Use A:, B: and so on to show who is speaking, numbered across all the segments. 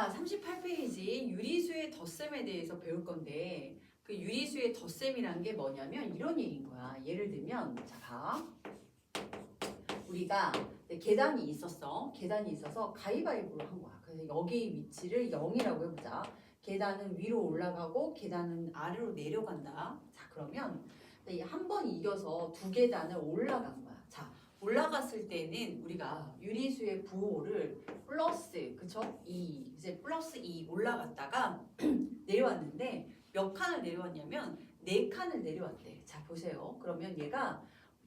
A: 자, 38페이지 유리수의 덧셈에 대해서 배울 건데 그 유리수의 덧셈이란 게 뭐냐면 이런 얘기인 거야. 예를 들면 자, 봐. 우리가 계단이 있었어. 계단이 있어서 가위바위보를 한 거야. 그래서 여기 위치를 0이라고 해보자. 계단은 위로 올라가고 계단은 아래로 내려간다. 자, 그러면 한 번 이겨서 두 계단을 올라간 거야. 자, 올라갔을 때는 우리가 유리수의 부호를 플러스, 그쵸? 2, 이제 플러스 2 올라갔다가 내려왔는데 몇 칸을 내려왔냐면 4칸을 내려왔대. 자, 보세요. 그러면 얘가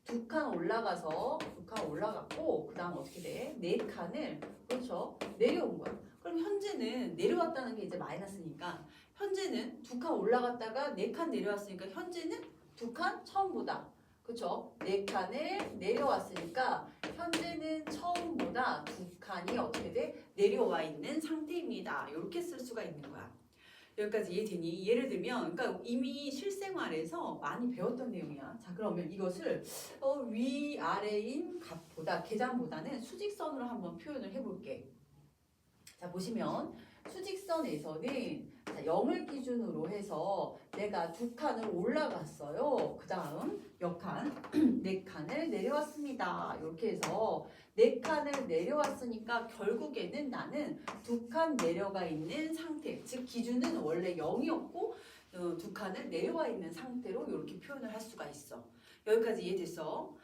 A: 2칸 올라가서 2칸 올라갔고 그 다음 어떻게 돼? 4칸을 그렇죠? 내려온 거야. 그럼 현재는 내려왔다는 게 이제 마이너스니까 현재는 2칸 올라갔다가 4칸 내려왔으니까 현재는 2칸 처음보다 그쵸? 4칸을 내려왔으니까 현재는 처음보다 2칸이 어떻게 돼? 내려와 있는 상태입니다. 이렇게 쓸 수가 있는 거야. 여기까지 이해되니? 예를 들면 그러니까 이미 실생활에서 많이 배웠던 내용이야. 자, 그러면 이것을 위아래인 값보다 계단보다는 수직선으로 한번 표현을 해볼게. 자, 보시면 수직선에서는 자, 0을 기준으로 해서 내가 2칸을 올라갔어요. 그 다음 몇 칸? 4칸을 내려왔습니다. 이렇게 해서 4칸을 내려왔으니까 결국에는 나는 2칸 내려가 있는 상태, 즉 기준은 원래 0이었고 2칸을 내려와 있는 상태로 이렇게 표현을 할 수가 있어. 여기까지 이해됐어?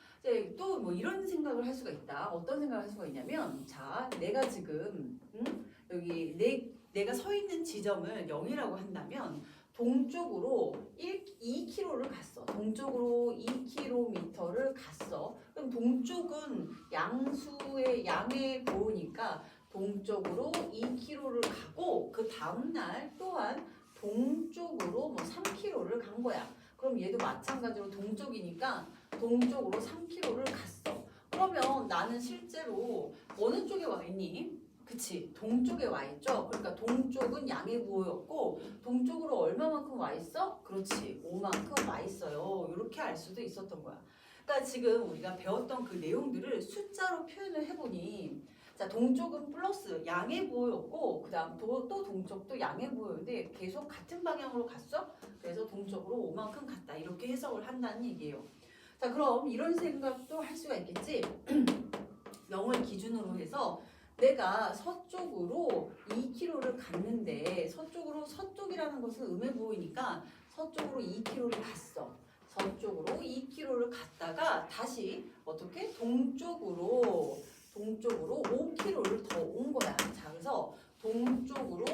A: 또 뭐 이런 생각을 할 수가 있다. 어떤 생각을 할 수가 있냐면 자, 내가 지금 여기 내가 서 있는 지점을 0이라고 한다면 동쪽으로 2km를 갔어. 동쪽으로 2km를 갔어. 그럼 동쪽은 양의 부호니까 동쪽으로 2km를 가고 그 다음날 또한 동쪽으로 뭐 3km를 간 거야. 그럼 얘도 마찬가지로 동쪽이니까 동쪽으로 3km를 갔어. 그러면 나는 실제로 어느 쪽에 와 있니? 그치, 동쪽에 와 있죠. 그러니까 동쪽은 양의 부호였고 동쪽으로 얼마만큼 와 있어? 그렇지, 5만큼 와 있어요. 이렇게 알 수도 있었던 거야. 그러니까 지금 우리가 배웠던 그 내용들을 숫자로 표현을 해보니 자, 동쪽은 플러스 양의 부호였고 그 다음 또 동쪽도 양의 부호였는데 계속 같은 방향으로 갔어. 그래서 동쪽으로 5만큼 갔다. 이렇게 해석을 한다는 얘기예요. 자, 그럼 이런 생각도 할 수가 있겠지. 0을 기준으로 해서 내가 서쪽으로 2km를 갔는데 서쪽이라는 것은 음의 부호이니까 서쪽으로 2km를 갔어. 서쪽으로 2km를 갔다가 다시 어떻게? 동쪽으로 5km를 더 온 거야. 자, 그래서 동쪽으로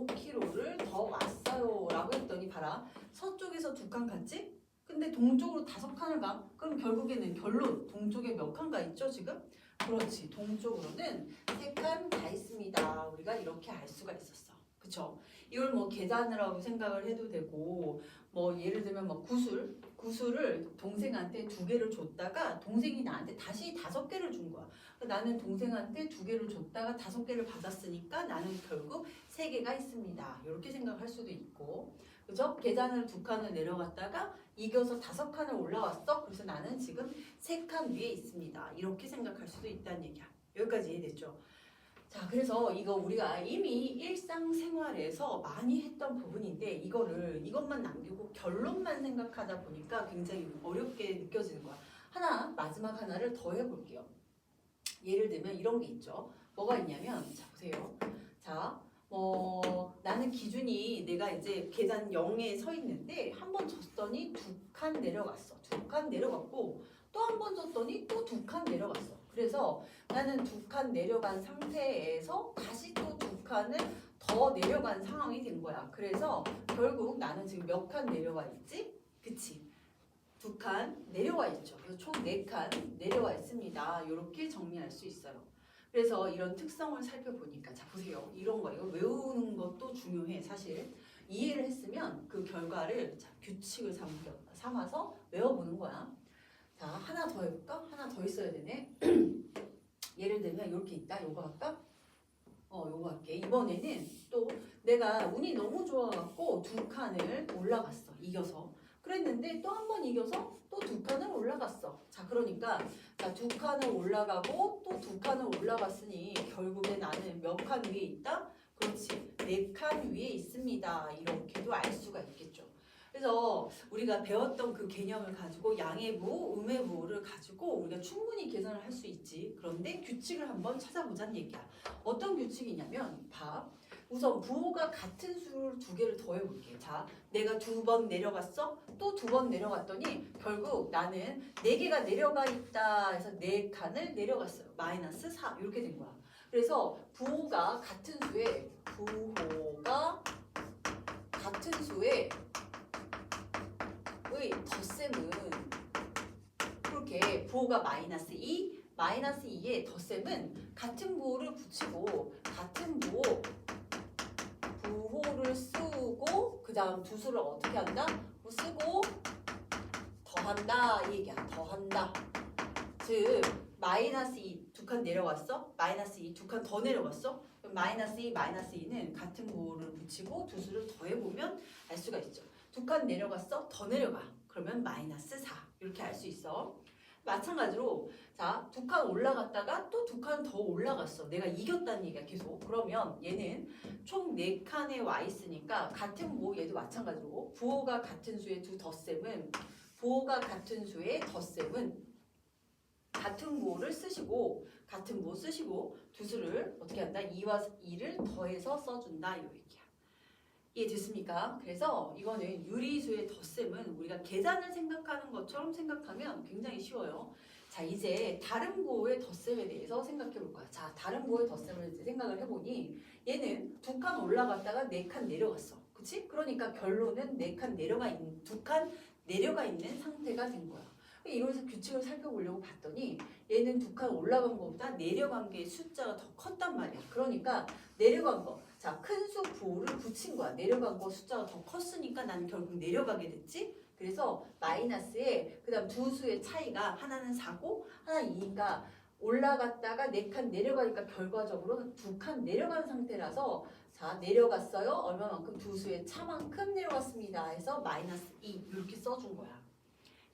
A: 5km를 더 왔어요 라고 했더니 봐라. 서쪽에서 2칸 갔지? 근데 동쪽으로 5칸을 가? 그럼 결국에는 결론 동쪽에 몇 칸 가 있죠 지금? 그렇지, 동쪽으로는 3칸 가 있습니다. 우리가 이렇게 알 수가 있었어. 그쵸? 이걸 뭐 계산이라고 생각을 해도 되고 뭐 예를 들면 뭐 구슬을 동생한테 2개를 줬다가 동생이 나한테 다시 5개를 준 거야. 나는 동생한테 2개를 줬다가 5개를 받았으니까 나는 결국 3개가 있습니다. 이렇게 생각할 수도 있고, 그죠? 계단을 2칸을 내려갔다가 이겨서 5칸을 올라왔어. 그래서 나는 지금 3칸 위에 있습니다. 이렇게 생각할 수도 있다는 얘기야. 여기까지 이해됐죠? 자, 그래서 이거 우리가 이미 일상생활에서 많이 했던 부분인데 이것만 남기고 결론만 생각하다 보니까 굉장히 어렵게 느껴지는 거야. 마지막 하나를 더 해볼게요. 예를 들면 이런 게 있죠. 뭐가 있냐면, 자, 보세요. 자, 나는 기준이 내가 이제 계단 0에 서 있는데 한 번 졌더니 2칸 내려갔어. 2칸 내려갔고 또 한 번 졌더니 또 2칸 내려갔어. 그래서 나는 2칸 내려간 상태에서 다시 또 2칸을 더 내려간 상황이 된 거야. 그래서 결국 나는 지금 몇 칸 내려와 있지? 그치? 2칸 내려와 있죠. 그래서 총 4칸 내려와 있습니다. 이렇게 정리할 수 있어요. 그래서 이런 특성을 살펴보니까 자, 보세요. 이런 거 이거 외우는 것도 중요해. 사실 이해를 했으면 그 결과를 자, 규칙을 삼아서 외워보는 거야. 자, 하나 더 해볼까? 하나 더 있어야 되네. 예를 들면 이렇게 있다. 요거 할까? 요거 할게. 이번에는 또 내가 운이 너무 좋아갖고 2칸을 올라갔어. 이겨서. 그랬는데 또 한 번 이겨서 또 2칸을 올라갔어. 자, 그러니까 자, 2칸을 올라가고 또 2칸을 올라갔으니 결국에 나는 몇 칸 위에 있다? 그렇지. 4칸 위에 있습니다. 이렇게도 알 수가 있겠죠. 그래서 우리가 배웠던 그 개념을 가지고 양해부, 음해부를 가지고 우리가 충분히 계산을 할 수 있지. 그런데 규칙을 한번 찾아보자는 얘기야. 어떤 규칙이냐면 봐. 우선 부호가 같은 수를 2개를 더해볼게. 자, 내가 2번 내려갔어? 또 2번 내려갔더니 결국 나는 4개가 내려가 있다 해서 4칸을 내려갔어요. 마이너스 4 이렇게 된 거야. 그래서 부호가 같은 수의 의 덧셈은 그렇게 부호가 마이너스 2, 마이너스 2의 덧셈은 같은 부호를 붙이고 같은 부호를 쓰고 그 다음 두 수를 어떻게 한다? 쓰고 더한다 이 얘기야. 더한다. 즉 마이너스 2 두 칸 내려갔어? 마이너스 2 두 칸 더 내려갔어? 그럼 마이너스 2, 마이너스 2는 같은 부호를 붙이고 두 수를 더해보면 알 수가 있죠. 2칸 내려갔어? 더 내려가. 그러면 마이너스 4 이렇게 알 수 있어. 마찬가지로 자, 2칸 올라갔다가 또 2칸 더 올라갔어. 내가 이겼다는 얘기야 계속. 그러면 얘는 총 4칸에 와 있으니까 같은 부호 얘도 마찬가지로 부호가 같은 수의 두 덧셈은 같은 부호를 쓰시고 같은 부호 쓰시고 두 수를 어떻게 한다? 2와 2를 더해서 써준다 이 얘기야. 이해됐습니까? 그래서 이거는 유리수의 덧셈은 우리가 계산을 생각하는 것처럼 생각하면 굉장히 쉬워요. 자, 이제 다른 부호의 덧셈에 대해서 생각해 볼 거야. 자, 다른 부호의 덧셈을 이제 생각을 해보니 얘는 2칸 올라갔다가 4칸 내려갔어. 그치? 그러니까 결론은 2칸 내려가 있는 상태가 된 거야. 이거에서 규칙을 살펴보려고 봤더니 얘는 2칸 올라간 것보다 내려간 게 숫자가 더 컸단 말이야. 그러니까 내려간 거, 자, 큰 수 부호를 붙인 거야. 내려간 거 숫자가 더 컸으니까 나는 결국 내려가게 됐지. 그래서 마이너스에 그 다음 두 수의 차이가 하나는 4고 하나는 2니까 올라갔다가 4칸 내려가니까 결과적으로 2칸 내려간 상태라서 자, 내려갔어요. 얼마만큼? 두 수의 차만큼 내려갔습니다. 해서 마이너스 2 이렇게 써준 거야.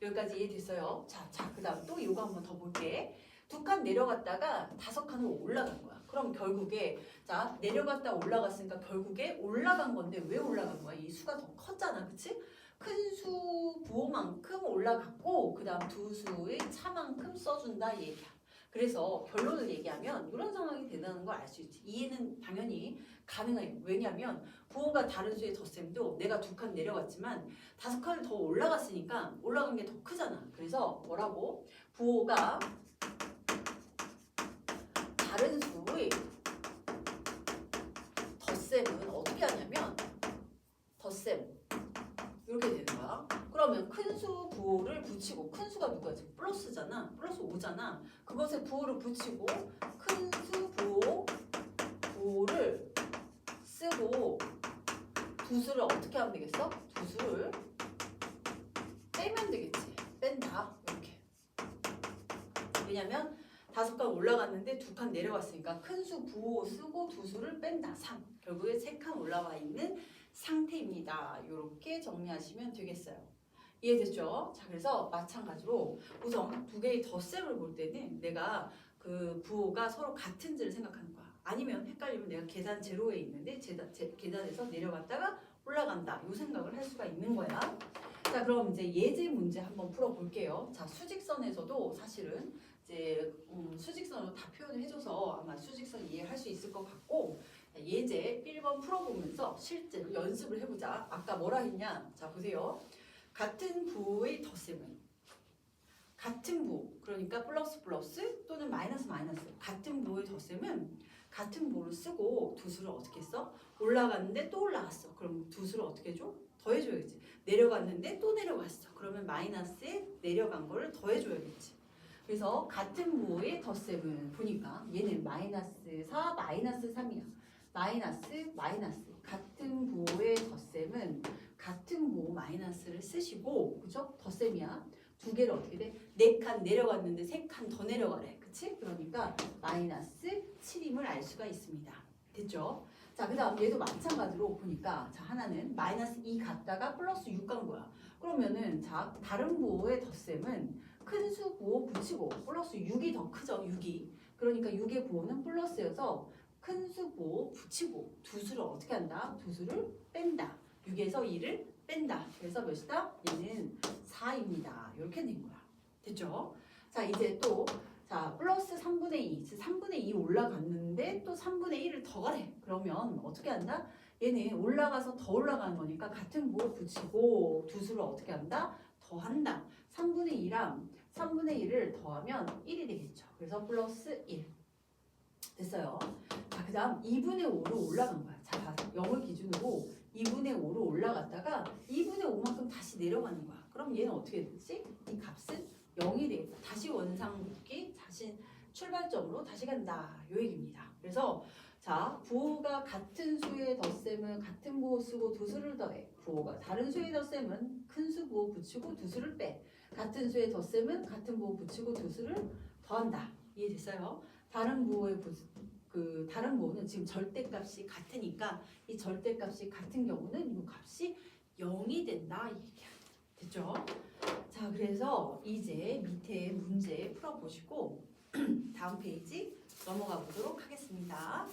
A: 여기까지 이해됐어요? 자, 그 다음 또 이거 한번 더 볼게. 2칸 내려갔다가 5칸으로 올라간 거야. 그럼 결국에 자, 내려갔다 올라갔으니까 결국에 올라간 건데 왜 올라간 거야? 이 수가 더 컸잖아. 그치? 큰 수 부호만큼 올라갔고 그 다음 두 수의 차만큼 써준다 이 얘기야. 그래서 결론을 얘기하면 이런 상황이 된다는 걸 알 수 있지. 이해는 당연히 가능해요. 왜냐하면 부호가 다른 수의 덧셈도 내가 2칸 내려갔지만 5칸을 더 올라갔으니까 올라간 게 더 크잖아. 그래서 뭐라고? 부호가 다른 수의 덧셈은 어떻게 하냐면 덧셈 이렇게 되는 거야. 그러면 큰 수 부호를 붙이고 큰 수가 누구야? 지금 플러스잖아. 플러스 5잖아. 그것에 부호를 붙이고 큰 수 부호를 쓰고 두 수를 어떻게 하면 되겠어? 두 수를 빼면 되겠지. 뺀다. 이렇게. 왜냐면 5칸 올라갔는데 2칸 내려갔으니까 큰 수 부호 쓰고 두 수를 뺀다. 3. 결국에 3칸 올라와 있는 상태입니다. 이렇게 정리하시면 되겠어요. 이해됐죠? 자, 그래서 마찬가지로 우선 두 개의 덧셈을 볼 때는 내가 그 부호가 서로 같은지를 생각하는 거야. 아니면 헷갈리면 내가 계산 제로에 있는데 계단에서 내려갔다가 올라간다. 이 생각을 할 수가 있는 거야. 자, 그럼 이제 예제 문제 한번 풀어볼게요. 자, 수직선에서도 사실은 이제 수직선으로 다 표현을 해줘서 아마 수직선 이해할 수 있을 것 같고 예제 1번 풀어보면서 실제로 연습을 해보자. 아까 뭐라 했냐? 자, 보세요. 같은 부호의 덧셈은 같은 부호, 그러니까 플러스 플러스 또는 마이너스 마이너스 같은 부호의 덧셈은 같은 부호를 쓰고 두 수를 어떻게 써? 올라갔는데 또 올라갔어. 그럼 두 수를 어떻게 줘? 더해줘야겠지. 내려갔는데 또 내려갔어. 그러면 마이너스에 내려간 거를 더해줘야겠지. 그래서 같은 부호의 덧셈은 보니까 얘는 마이너스 4, 마이너스 3이야. 마이너스, 마이너스. 같은 부호의 덧셈은 같은 부호 마이너스를 쓰시고, 그죠? 덧셈이야. 두 개를 어떻게 돼? 4칸 내려갔는데 3칸 더 내려가래. 그치? 그러니까 마이너스 7임을 알 수가 있습니다. 됐죠? 자, 그 다음 얘도 마찬가지로 보니까 자, 하나는 마이너스 2 갔다가 플러스 6 간 거야. 그러면은 자, 다른 부호의 덧셈은 큰 수 부호 붙이고 플러스 6이 더 크죠? 6이. 그러니까 6의 부호는 플러스여서 큰 수 부호 붙이고 두 수를 어떻게 한다? 두 수를 뺀다. 6에서 2를 뺀다. 그래서 몇이다? 얘는 4입니다. 이렇게 된 거야. 됐죠? 자, 이제 또 자, 플러스 3분의 2. 3분의 2 올라갔는데 또 3분의 1을 더 가래. 그러면 어떻게 한다? 얘는 올라가서 더 올라가는 거니까 같은 부호 붙이고 두 수를 어떻게 한다? 더한다. 3분의 2랑 3분의 1을 더하면 1이 되겠죠. 그래서 플러스 1. 됐어요. 자, 그 다음 2분의 5로 올라간 거야. 자, 봐. 0을 기준으로 2분의 5로 올라갔다가 2분의 5만큼 다시 내려가는 거야. 그럼 얘는 어떻게 되지? 이 값은 0이 되겠다. 다시 원상 복귀, 자신 출발점으로 다시 간다. 요 얘기입니다. 그래서 자, 부호가 같은 수의 덧셈은 같은 부호 쓰고 두 수를 더해. 부호가 다른 수의 덧셈은 큰 수 부호 붙이고 두 수를 빼. 같은 수의 덧셈은 같은 부호 붙이고 두 수를 더한다. 이해됐어요? 다른 부호의 다른 부호는 지금 절대값이 같으니까 이 절대값이 같은 경우는 이 값이 0이 된다. 이 얘기야. 됐죠? 자, 그래서 이제 밑에 문제 풀어보시고 다음 페이지 넘어가 보도록 하겠습니다.